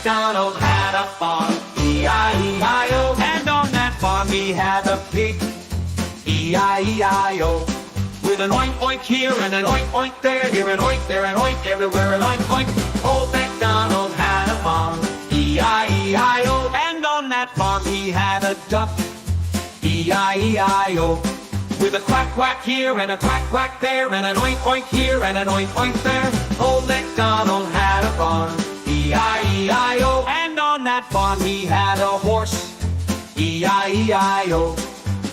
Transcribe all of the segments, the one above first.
MacDonald had a farm, E-I-E-I-O. And on that farm he had a pig, E-I-E-I-O. With an oink oink here and an oink oink there, here an oink, there an oink, everywhere an oink oink. Old MacDonald had a farm, E-I-E-I-O. And on that farm he had a duck, E-I-E-I-O. With a quack quack here and a quack quack there, and an oink oink here and an oink oink there. Old MacDonald had a farm, E-I-E-I-O. And on that farm he had a horse, E-I-E-I-O.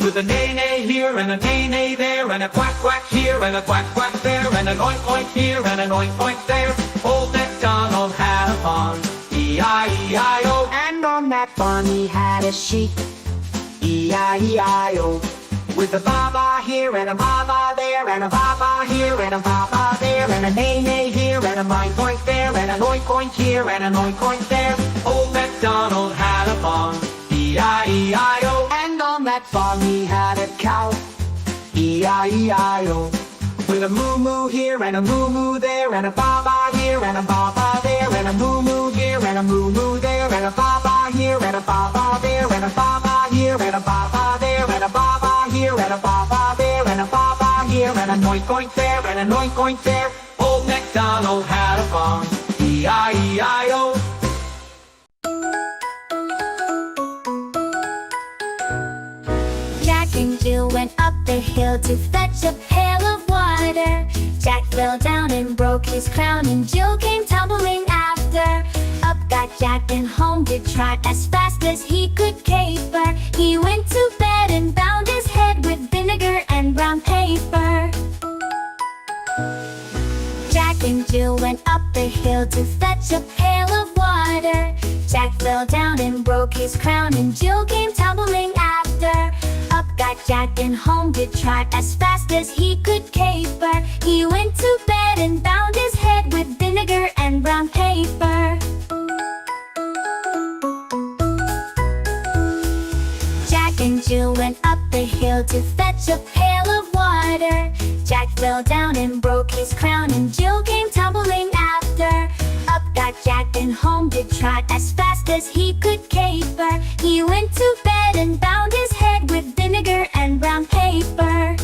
With a neigh-neigh here and a neigh-neigh there, and a quack quack here and a quack quack there, and an oink oink here and an oink oink there. Old MacDonald had a farm, E-I-E-I-O. And on that farm he had a sheep, E-I-E-I-O. With a ba-ba here and a ba-ba there, and a ba-ba here and a ba-ba there, and a neigh-neigh here and a oink oink there, and an oink oink here and an oink oink there. Old MacDonald had a farm, E-I-E-I-O. And on that farm he had a cow, E-I-E-I-O. With a moo-moo here and a moo-moo there, and a ba-ba here and a ba-ba there, and a moo-moo here and a moo-moo there, and a ba-ba here and a ba-ba there, and a ba-ba here and a ba-ba there, and a ba-ba here and a ba-ba there, and a ba-ba here and a oink oink there, and an oink oink there. Old MacDonald had a farm, E-I-E-I-O. Jack and Jill went up the hill to fetch a pail of water. Jack fell down and broke his crown, and Jill came tumbling after. Up got Jack and home did trot as fast as he could caper. He went to bed and bound his head with vinegar and brown paper. Jack and Jill went up the hill to fetch a pail of water. Jack fell down and broke his crown, and Jill came tumbling after. Up got Jack and home did trot as fast as he could caper. He went to bed and bound his head with vinegar and brown paper. Jack and Jill went up the hill to fetch a pail of water. Jack fell down and broke his crown, and Jill came tumbling after. Up got Jack and home did trot as fast as he could caper. He went to bed and bound his head with vinegar and brown paper.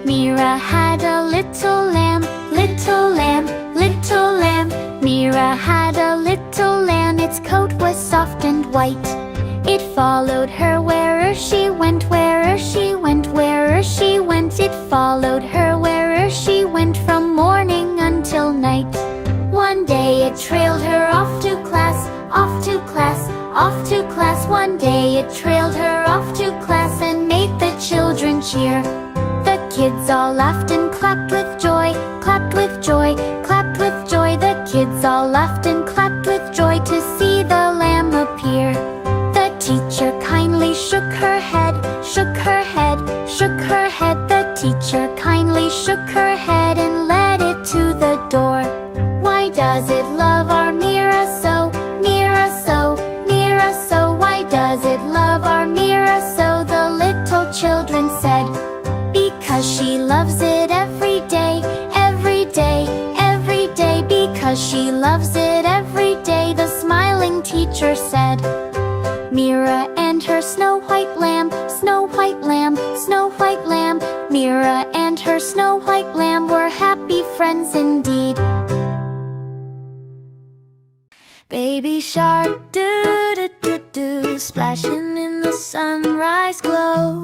Mira had a little lamb, little lamb, little lamb. Mira had a little lamb, its coat was soft and white. It followed her where'er she went, where'er she went, where'er she went. It followed her where'er she went, from morning until night. One day it trailed her off to class, off to class, off to class. One day it trailed her off to class and made the children cheer. The kids all laughed and clapped with joy, clapped with joy, clapped with joy. The kids all laughed and clapped with joy to see the lamb appear. The teacher kindly shook her head, shook her head, shook her head. The teacher kindly shook her head and led it to the door. Why does it love our Mira so, Mira so, Mira so? Why does it love our Mira so? The little children said. Because she loves it every day, every day, every day. Because she loves it every day, the smiling teacher said. Mira and her snow white lamb, snow white lamb, snow white lamb. Mira and her snow white lamb were happy friends indeed. Baby shark, do do do do, splashing in the sunrise glow.